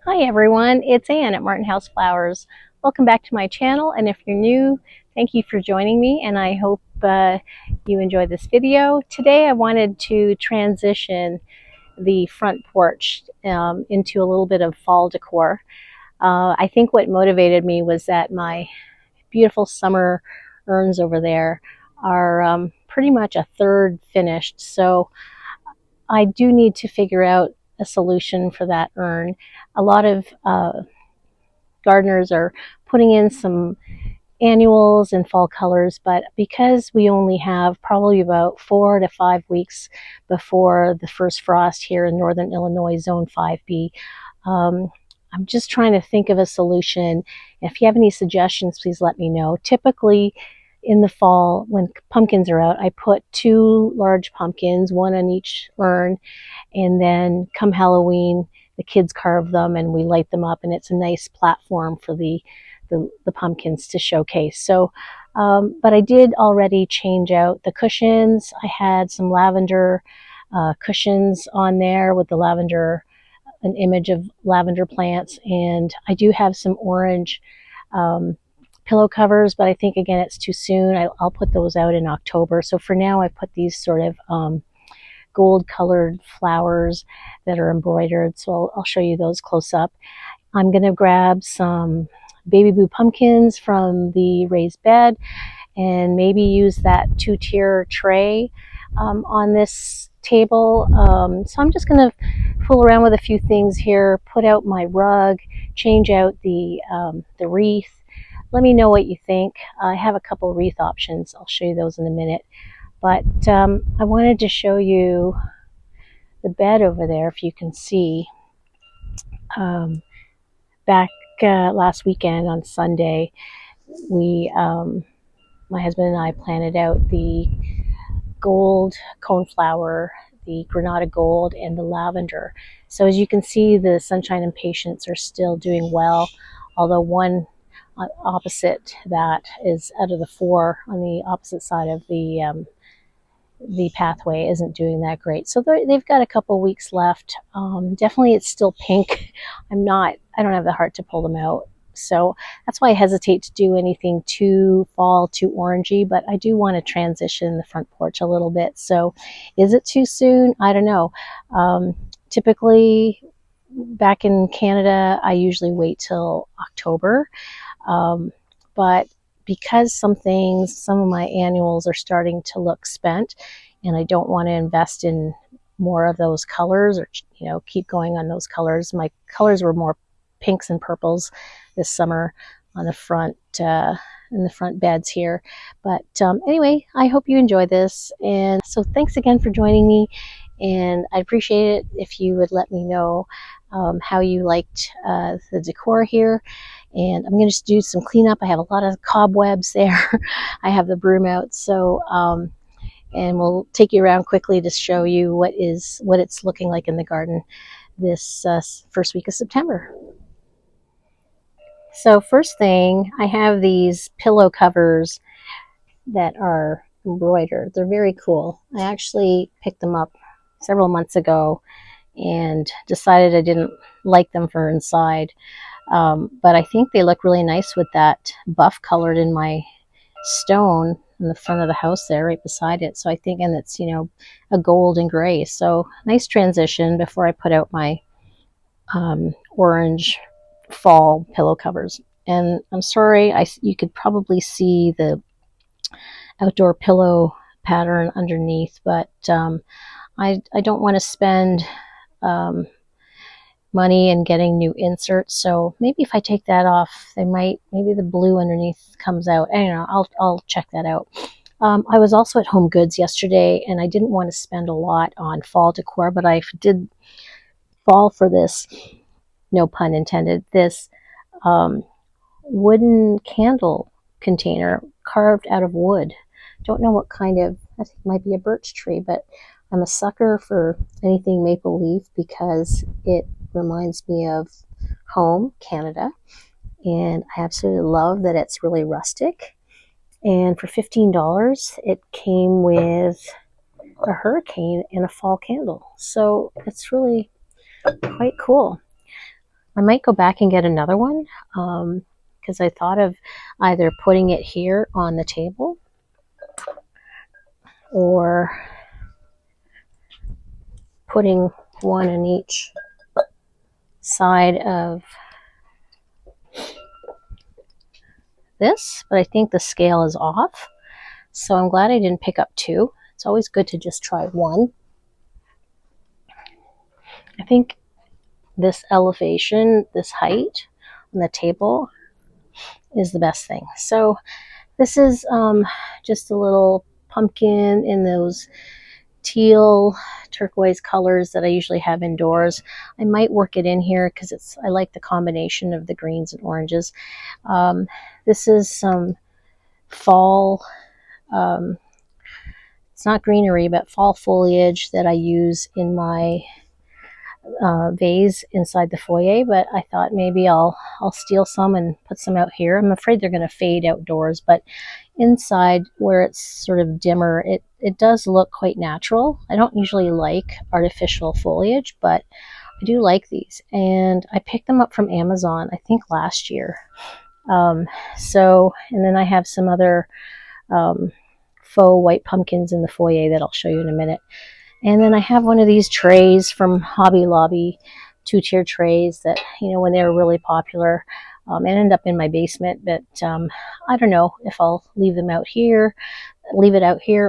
Hi everyone, it's Anne at Martin House Flowers. Welcome back to my channel, and if you're new, thank you for joining me, and I hope you enjoy this video. Today I wanted to transition the front porch into a little bit of fall decor. I think what motivated me was that my beautiful summer urns over there are pretty much a third finished, so I do need to figure out a solution for that urn. A lot of gardeners are putting in some annuals and fall colors, but because we only have probably about 4 to 5 weeks before the first frost here in northern Illinois, zone 5B, I'm just trying to think of a solution. If you have any suggestions, please let me know. Typically in the fall, when pumpkins are out, I put 2 large pumpkins, one on each urn, and then come Halloween, the kids carve them and we light them up, and it's a nice platform for the pumpkins to showcase. So, but I did already change out the cushions. I had some lavender cushions on there with the lavender, an image of lavender plants, and I do have some orange pillow covers, but I think again it's too soon. I'll put those out in October. So for now, I've put these sort of gold colored flowers that are embroidered. So I'll show you those close up. I'm going to grab some baby blue pumpkins from the raised bed and maybe use that 2-tier tray on this table. So I'm just going to fool around with a few things here, put out my rug, change out the wreath. Let me know what you think. I have a couple wreath options. I'll show you those in a minute. But I wanted to show you the bed over there, if you can see. Back last weekend on Sunday, we, my husband and I planted out the gold coneflower, the granada gold, and the lavender. So as you can see, the sunshine and patience are still doing well, although one opposite that is out of the 4 on the opposite side of the pathway isn't doing that great. So they've got a couple weeks left. Definitely it's still pink. I don't have the heart to pull them out. So that's why I hesitate to do anything too fall, too orangey, but I do want to transition the front porch a little bit. So is it too soon? I don't know. Typically back in Canada, I usually wait till October. But because some of my annuals are starting to look spent, and I don't want to invest in more of those colors, or keep going on those colors. My colors were more pinks and purples this summer on the front in the front beds here. But anyway, I hope you enjoy this, and so thanks again for joining me, and I appreciate it if you would let me know how you liked the decor here. And I'm going to just do some cleanup. I have a lot of cobwebs there. I have the broom out, so and we'll take you around quickly to show you what it's looking like in the garden this first week of September. So first thing, I have these pillow covers that are embroidered. They're very cool. I actually picked them up several months ago and decided I didn't like them for inside. But I think they look really nice with that buff colored in my stone in the front of the house there, right beside it. So I think, and it's, a gold and gray. So nice transition before I put out my orange fall pillow covers. And I'm sorry, you could probably see the outdoor pillow pattern underneath, but I don't want to spend money and getting new inserts. So maybe if I take that off, maybe the blue underneath comes out. I don't know. I'll check that out. I was also at Home Goods yesterday, and I didn't want to spend a lot on fall decor, but I did fall for this, no pun intended, this wooden candle container carved out of wood. Don't know what kind of, I think it might be a birch tree, but I'm a sucker for anything maple leaf because it reminds me of home, Canada, and I absolutely love that it's really rustic. And for $15, it came with a hurricane and a fall candle. So it's really quite cool. I might go back and get another one because I thought of either putting it here on the table or putting one in each side of this, but I think the scale is off. So I'm glad I didn't pick up two. It's always good to just try one. I think this elevation, this height on the table is the best thing. So this is just a little pumpkin in those teal turquoise colors that I usually have indoors. I might work it in here because I like the combination of the greens and oranges. This is some fall, it's not greenery, but fall foliage that I use in my vase inside the foyer, but I thought maybe I'll steal some and put some out here. I'm afraid they're going to fade outdoors, but inside where it's sort of dimmer, it does look quite natural. I don't usually like artificial foliage, but I do like these, and I picked them up from Amazon, I think last year. And then I have some other faux white pumpkins in the foyer that I'll show you in a minute. And then I have one of these trays from Hobby Lobby, two-tier trays that, when they were really popular, it ended up in my basement, but I don't know if I'll leave it out here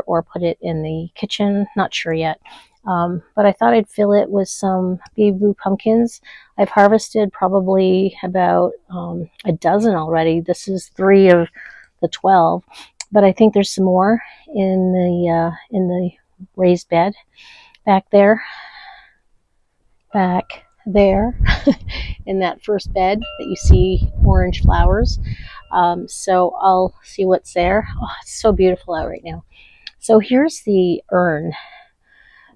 or put it in the kitchen, not sure yet. But I thought I'd fill it with some baby blue pumpkins. I've harvested probably about a dozen already. This is 3 of the 12, but I think there's some more in the raised bed back there in that first bed that you see orange flowers. So I'll see what's there. Oh, it's so beautiful out right now. So here's the urn,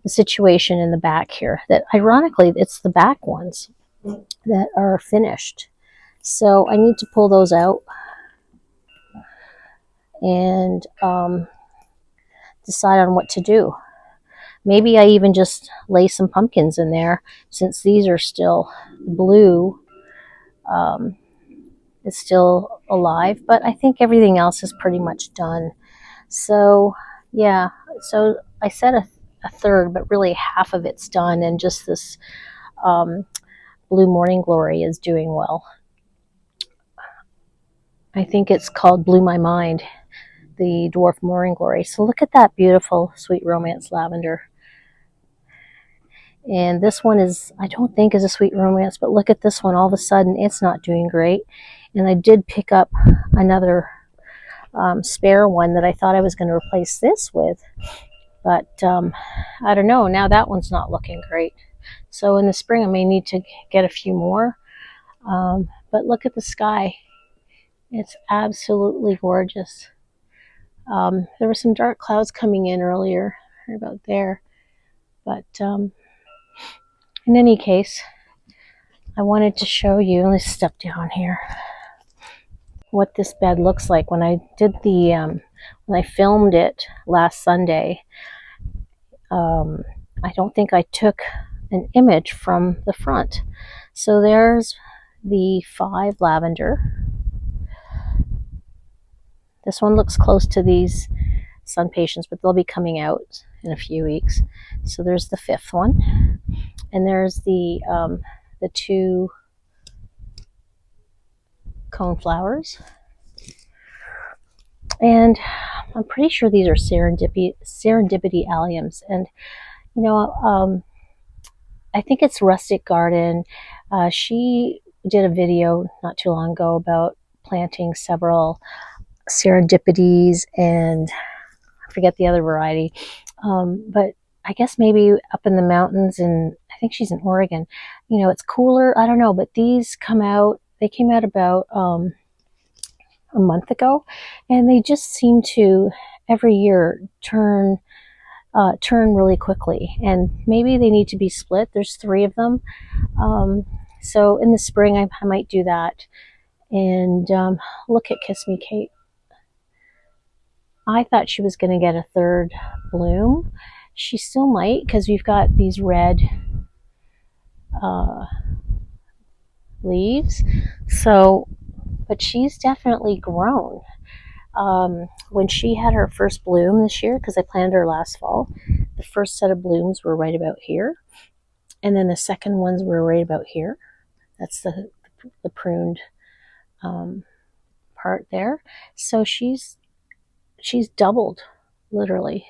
the situation in the back here, that ironically it's the back ones that are finished. So I need to pull those out and decide on what to do. Maybe I even just lay some pumpkins in there, since these are still blue. It's still alive, but I think everything else is pretty much done. So yeah, so I said a third, but really half of it's done, and just this blue morning glory is doing well. I think it's called Blew My Mind, the dwarf morning glory. So look at that beautiful sweet romance lavender. And this one I don't think is a sweet romance, but look at this one. All of a sudden, it's not doing great. And I did pick up another spare one that I thought I was going to replace this with. But I don't know. Now that one's not looking great. So in the spring, I may need to get a few more. But look at the sky. It's absolutely gorgeous. There were some dark clouds coming in earlier, right about there. But in any case, I wanted to show you, let's step down here, what this bed looks like. When I did when I filmed it last Sunday, I don't think I took an image from the front. So there's the 5 lavender. This one looks close to these sun patients, but they'll be coming out in a few weeks. So there's the 5th one. And there's the 2 cone flowers. And I'm pretty sure these are serendipity alliums. And, I think it's Rustic Garden. She did a video not too long ago about planting several serendipities, and I forget the other variety. But I guess maybe up in the mountains, and I think she's in Oregon, it's cooler. I don't know, but these they came out about a month ago, and they just seem to every year turn really quickly. And maybe they need to be split. There's 3 of them. So in the spring, I might do that. And look at Kiss Me Kate. I thought she was going to get a 3rd bloom. She still might, because we've got these red leaves. So, but she's definitely grown. When she had her first bloom this year, because I planted her last fall, the first set of blooms were right about here, and then the second ones were right about here. That's the pruned part there. So she's doubled, literally.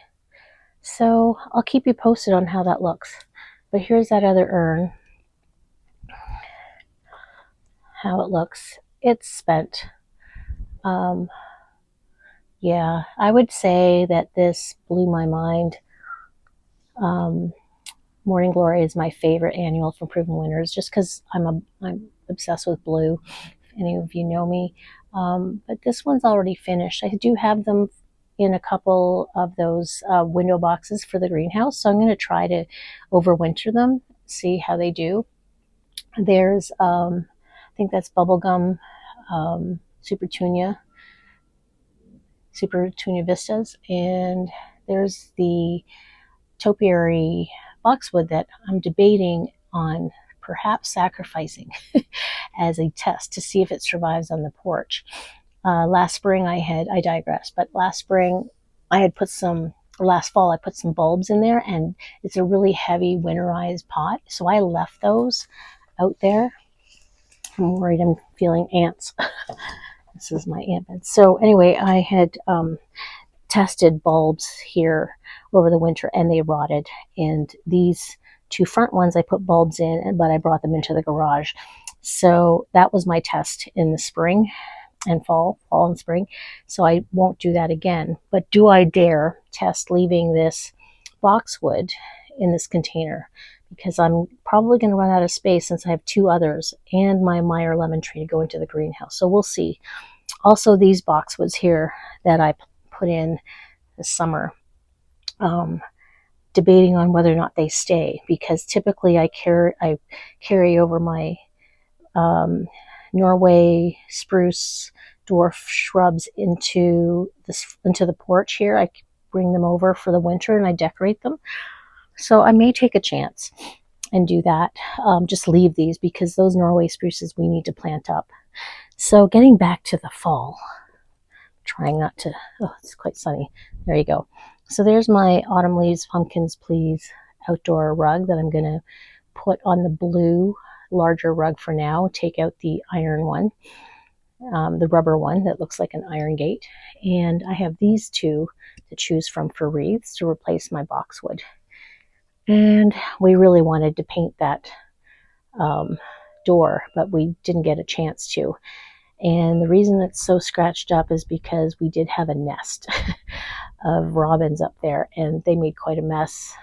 So I'll keep you posted on how that looks. But here's that other urn, how it looks. It's spent. Yeah, I would say that this blew my mind. Morning Glory is my favorite annual from Proven Winners, just because I'm obsessed with blue. If any of you know me, but this one's already finished. I do have them in a couple of those window boxes for the greenhouse, so I'm going to try to overwinter them, see how they do. There's, I think that's Bubblegum Super Tunia Vistas, and there's the topiary boxwood that I'm debating on perhaps sacrificing as a test to see if it survives on the porch. Last spring I digress, but last spring I had put some, or last fall I put some bulbs in there, and it's a really heavy winterized pot, so I left those out there. I'm worried I'm feeling ants. This is my ant bed. So anyway, I had tested bulbs here over the winter, and they rotted. And these two front ones I put bulbs in, but I brought them into the garage. So that was my test in the spring and fall and spring. So I won't do that again. But do I dare test leaving this boxwood in this container? Because I'm probably going to run out of space since I have two others and my Meyer lemon tree to go into the greenhouse. So we'll see. Also, these boxwoods here that I put in this summer, debating on whether or not they stay, because typically I carry over my Norway spruce dwarf shrubs into the porch here. I bring them over for the winter and I decorate them. So I may take a chance and do that. Just leave these, because those Norway spruces we need to plant up. So getting back to the fall, trying not to, oh, it's quite sunny. There you go. So there's my Autumn Leaves Pumpkins Please outdoor rug that I'm going to put on the blue larger rug for now. Take out the iron one, the rubber one that looks like an iron gate. And I have these two to choose from for wreaths to replace my boxwood. And we really wanted to paint that door, but we didn't get a chance to. And the reason it's so scratched up is because we did have a nest of robins up there, and they made quite a mess.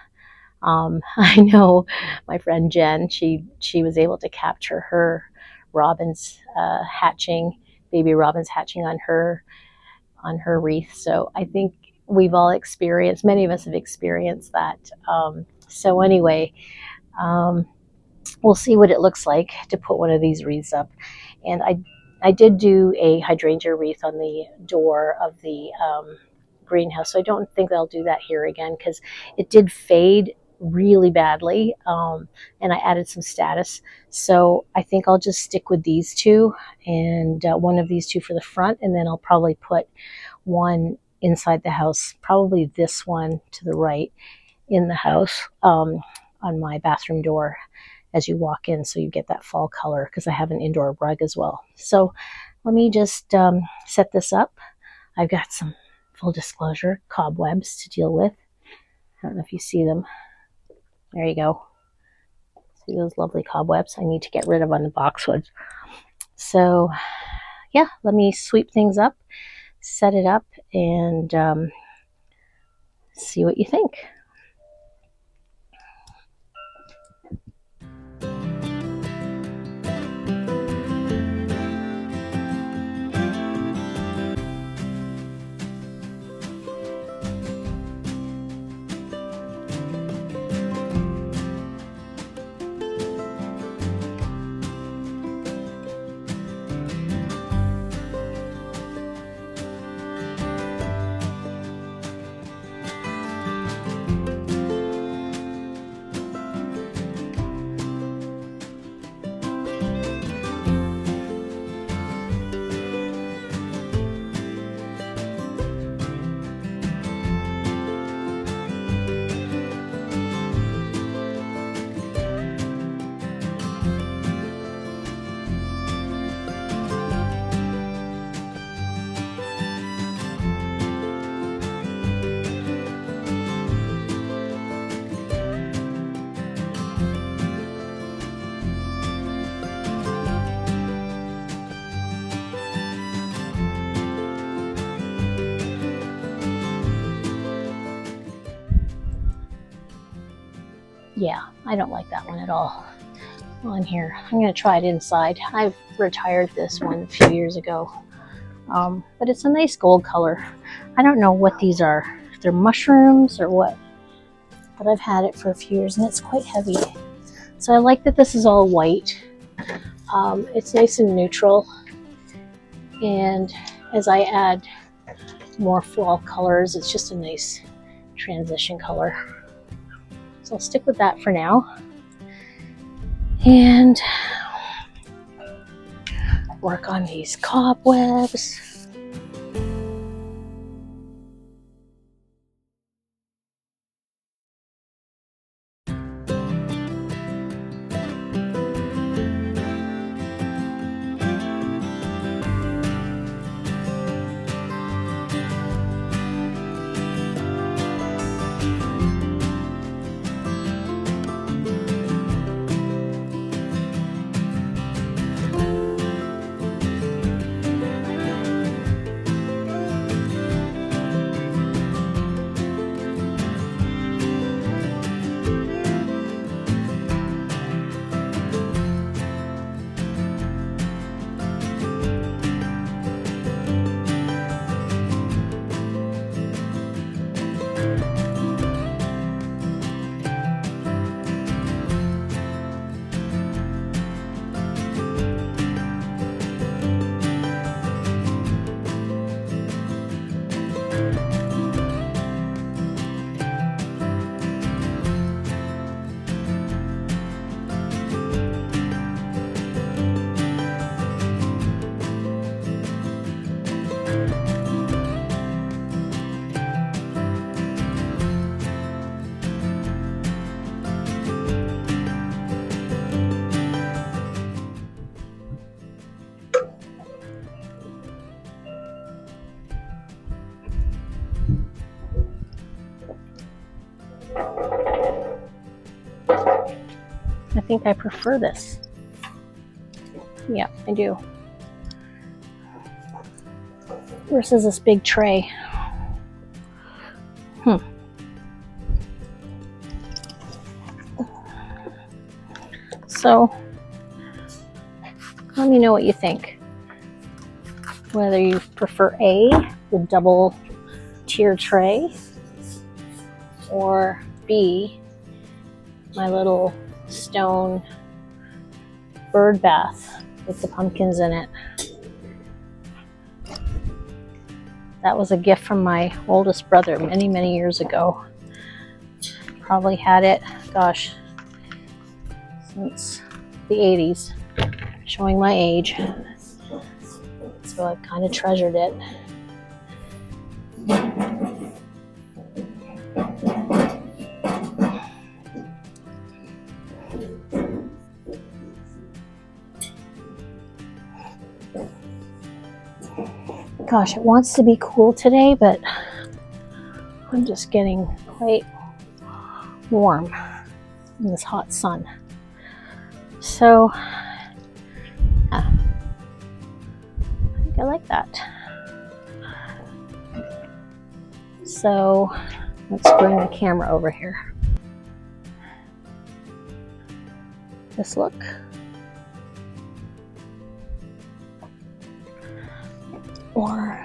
I know my friend Jen, she was able to capture her robins baby robins hatching on her wreath. So I think we've all experienced, many of us have experienced that. So anyway, we'll see what it looks like to put one of these wreaths up. And I did do a hydrangea wreath on the door of the greenhouse, so I don't think I'll do that here again, because it did fade really badly, and I added some status. So I think I'll just stick with these two, and one of these two for the front, and then I'll probably put one inside the house, probably this one to the right in the house, on my bathroom door as you walk in, so you get that fall color, because I have an indoor rug as well. So let me just set this up. I've got some, full disclosure, cobwebs to deal with. I don't know if you see them. There you go. See those lovely cobwebs I need to get rid of on the boxwood. So yeah, let me sweep things up, set it up, and see what you think. Yeah, I don't like that one at all on here. I'm going to try it inside. I've retired this one a few years ago, but it's a nice gold color. I don't know what these are, if they're mushrooms or what, but I've had it for a few years and it's quite heavy. So I like that this is all white. It's nice and neutral, and as I add more fall colors, it's just a nice transition color. So I'll stick with that for now and work on these cobwebs. I think I prefer this. Yeah, I do. Versus this big tray. So, let me know what you think. Whether you prefer A, the double tier tray, or B, my little stone bird bath with the pumpkins in it. That was a gift from my oldest brother many, many years ago. Probably had it, gosh, since the 80s, showing my age. So I've kind of treasured it. Gosh, it wants to be cool today, but I'm just getting quite warm in this hot sun. So, yeah, I think I like that. So, let's bring the camera over here. This look. Or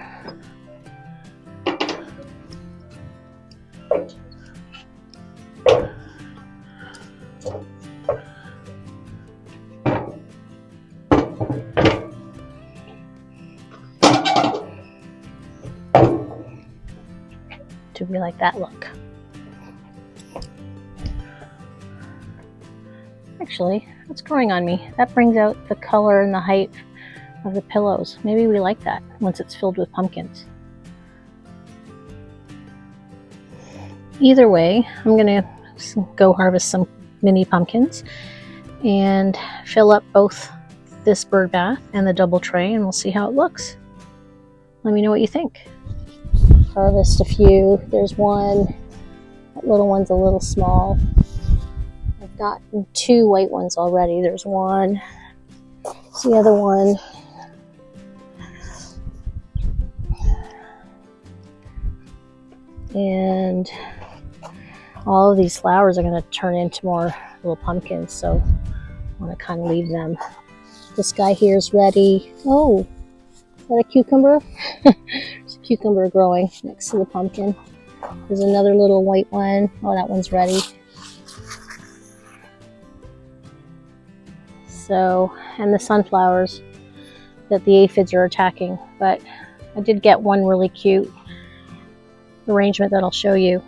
do we like that look? Actually, it's growing on me. That brings out the color and the height of the pillows. Maybe we like that once it's filled with pumpkins. Either way, I'm gonna go harvest some mini pumpkins and fill up both this bird bath and the double tray, and we'll see how it looks. Let me know what you think. Harvest a few. There's one. That little one's a little small. I've gotten 2 white ones already. There's one. It's the other one. And all of these flowers are going to turn into more little pumpkins, so I want to kind of leave them. This guy here is ready. Oh, is that a cucumber? There's a cucumber growing next to the pumpkin. There's another little white one. Oh, that one's ready. So, and the sunflowers that the aphids are attacking. But I did get one really cute arrangement that I'll show you.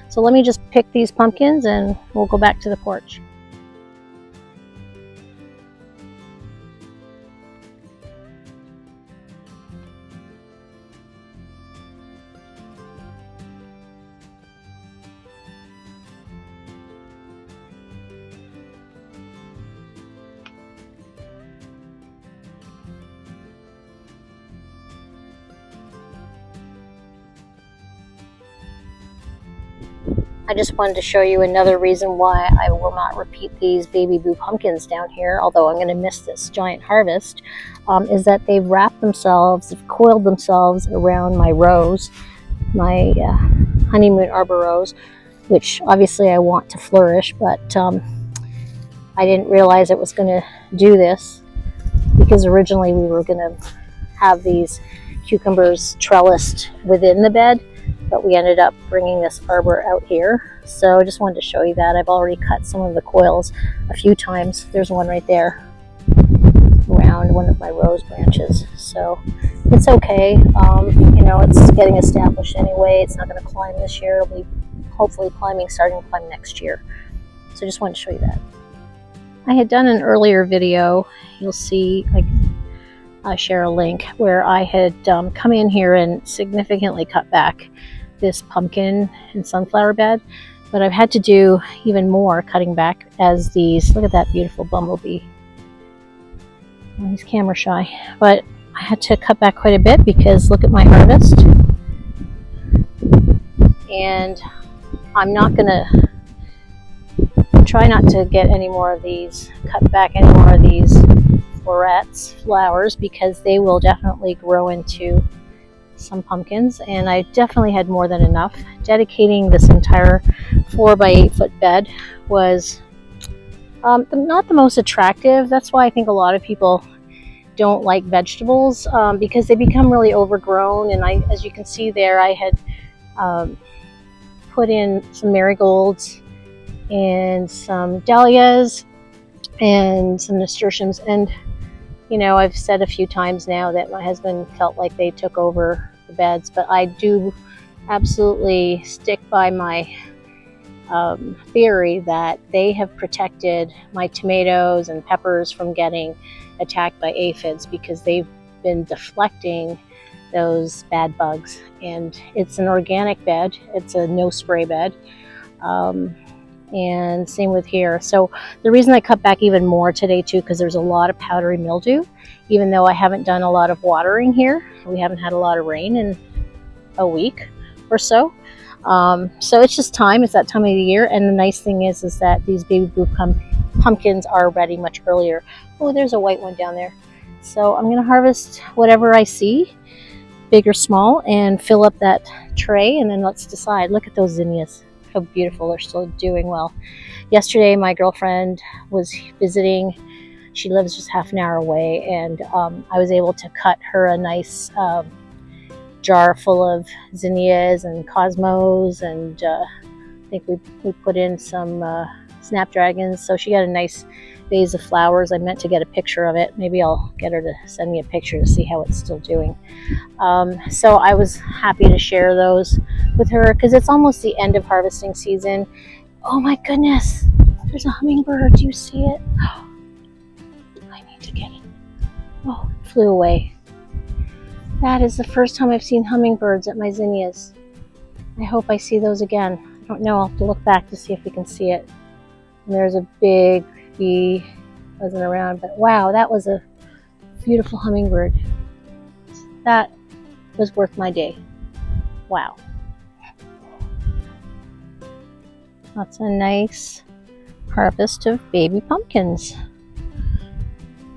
So let me just pick these pumpkins and we'll go back to the porch. I just wanted to show you another reason why I will not repeat these baby blue pumpkins down here, although I'm going to miss this giant harvest, is that they've wrapped themselves, they've coiled themselves around my rose, my honeymoon arbor rose, which obviously I want to flourish, but I didn't realize it was going to do this, because originally we were going to have these cucumbers trellised within the bed, but we ended up bringing this arbor out here. So I just wanted to show you that. I've already cut some of the coils a few times. There's one right there around one of my rose branches. So it's okay. You know, it's getting established anyway. It's not going to climb this year. It'll be hopefully starting to climb next year. So I just wanted to show you that. I had done an earlier video. You'll see, I'll share a link, where I had come in here and significantly cut back this pumpkin and sunflower bed, but I've had to do even more cutting back as these, look at that beautiful bumblebee. Oh, he's camera shy, but I had to cut back quite a bit because look at my harvest. And I'm not gonna try not to get any more of these, cut back any more of these flowers, because they will definitely grow into some pumpkins, and I definitely had more than enough. Dedicating this entire 4 by 8 foot bed was not the most attractive. That's why I think a lot of people don't like vegetables, because they become really overgrown. And as you can see there, I had put in some marigolds and some dahlias and some nasturtiums, and you know, I've said a few times now that my husband felt like they took over the beds, but I do absolutely stick by my theory that they have protected my tomatoes and peppers from getting attacked by aphids, because they've been deflecting those bad bugs. And it's an organic bed, it's a no spray bed. And same with here. So the reason I cut back even more today too, because there's a lot of powdery mildew, even though I haven't done a lot of watering here. We haven't had a lot of rain in a week or so. So it's just time, it's that time of the year. And the nice thing is that these baby blue pumpkins are ready much earlier. Oh, there's a white one down there. So I'm gonna harvest whatever I see, big or small, and fill up that tray, and then let's decide. Look at those zinnias. How beautiful, they're still doing well. Yesterday my girlfriend was visiting. She lives just half an hour away, and I was able to cut her a nice jar full of zinnias and cosmos, and I think we put in some snapdragons. So she got a nice vase of flowers. I meant to get a picture of it. Maybe I'll get her to send me a picture to see how it's still doing. So I was happy to share those with her, because it's almost the end of harvesting season. Oh my goodness, there's a hummingbird. Do you see it? Oh, I need to get it. Oh, it flew away. That is the first time I've seen hummingbirds at my zinnias. I hope I see those again. I don't know, I'll have to look back to see if we can see it. And there's a big bee, wasn't around, but wow, that was a beautiful hummingbird. That was worth my day. Wow. That's a nice harvest of baby pumpkins.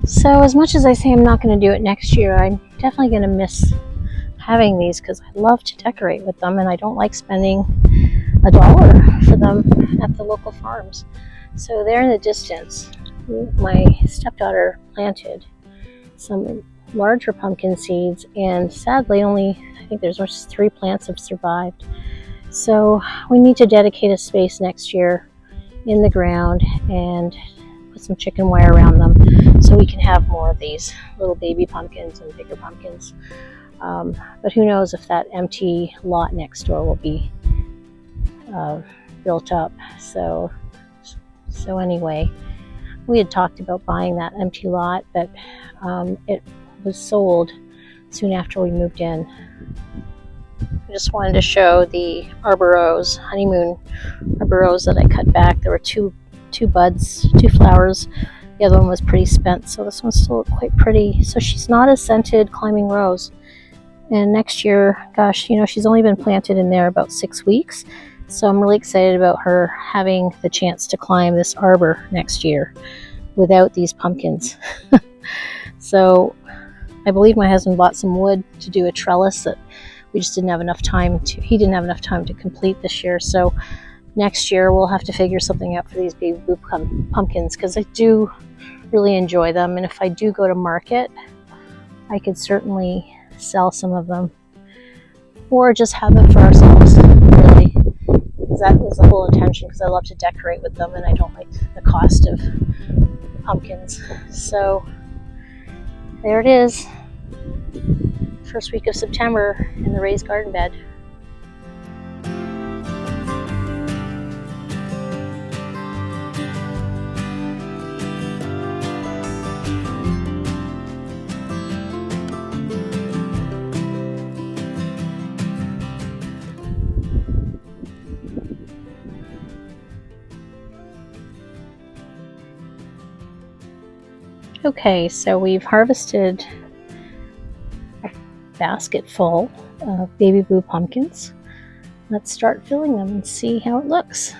So as much as I say I'm not going to do it next year, I'm definitely going to miss having these, because I love to decorate with them, and I don't like spending $1 for them at the local farms. So there in the distance, my stepdaughter planted some larger pumpkin seeds, and sadly I think there's just 3 plants have survived. So we need to dedicate a space next year in the ground and put some chicken wire around them so we can have more of these little baby pumpkins and bigger pumpkins. But who knows if that empty lot next door will be built up. So anyway, we had talked about buying that empty lot, but it was sold soon after we moved in. I just wanted to show the Arbor Rose, honeymoon Arbor Rose that I cut back. There were two buds, 2 flowers. The other one was pretty spent, so this one's still quite pretty. So she's not a scented climbing rose. And next year, gosh, you know, she's only been planted in there about 6 weeks. So I'm really excited about her having the chance to climb this arbor next year without these pumpkins. So I believe my husband bought some wood to do a trellis that we just didn't have enough time to, he didn't have enough time to complete this year. So next year we'll have to figure something out for these baby blue pumpkins, because I do really enjoy them. And if I do go to market, I could certainly sell some of them, or just have them for ourselves, really, because that was the whole intention, because I love to decorate with them and I don't like the cost of pumpkins. So there it is, first week of September in the raised garden bed. Okay, so we've harvested a basket full of baby blue pumpkins. Let's start filling them and see how it looks.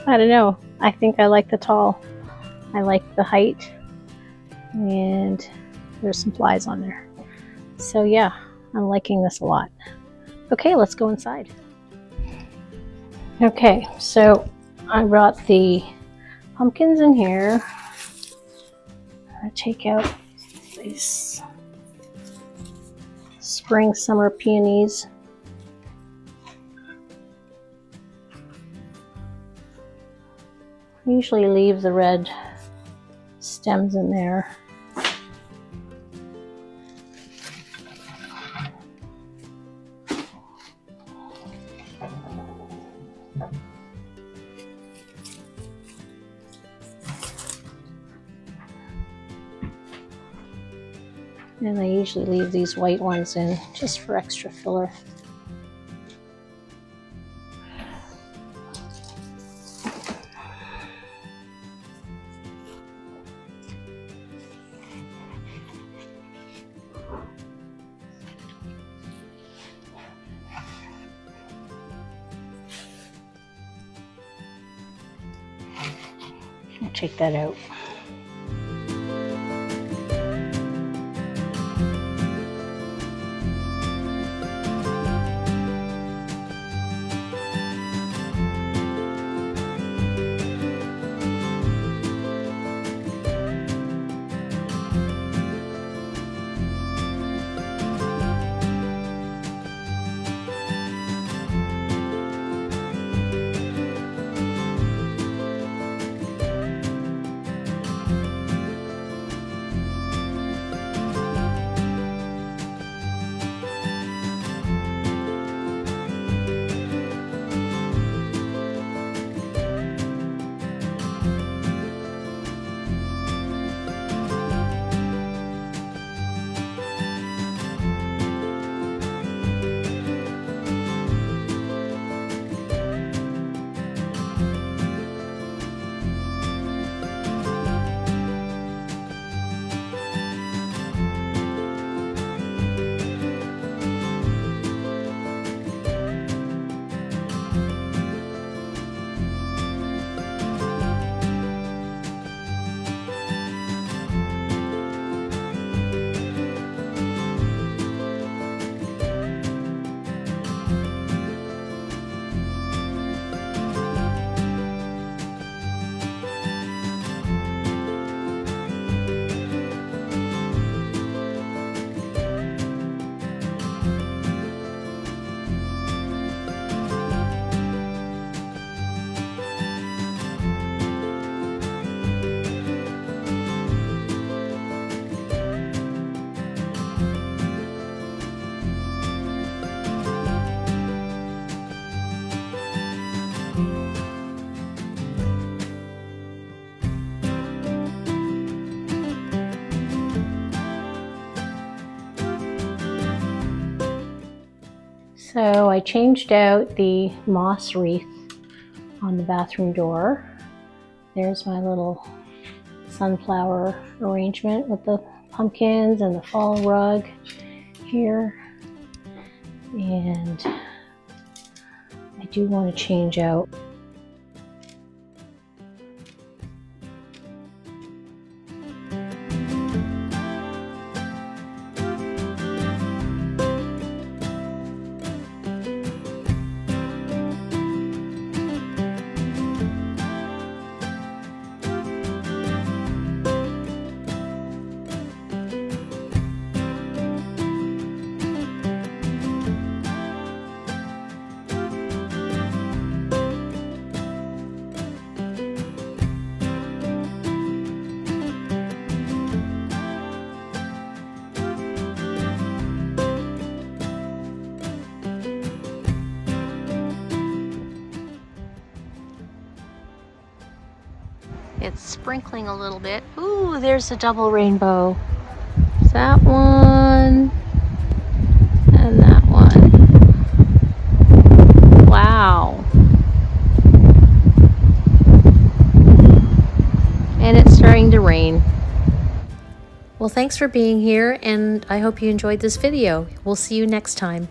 I don't know. I think I like the tall. I like the height. And there's some flies on there. So yeah, I'm liking this a lot. Okay, let's go inside. Okay, so I brought the pumpkins in here. I take out these spring summer peonies. I usually leave the red stems in there. And I usually leave these white ones in just for extra filler. I'll check that out. So I changed out the moss wreath on the bathroom door. There's my little sunflower arrangement with the pumpkins and the fall rug here. And I do want to change out It's sprinkling a little bit. Ooh, there's a double rainbow. That one and that one. Wow. And it's starting to rain. Well, thanks for being here, and I hope you enjoyed this video. We'll see you next time.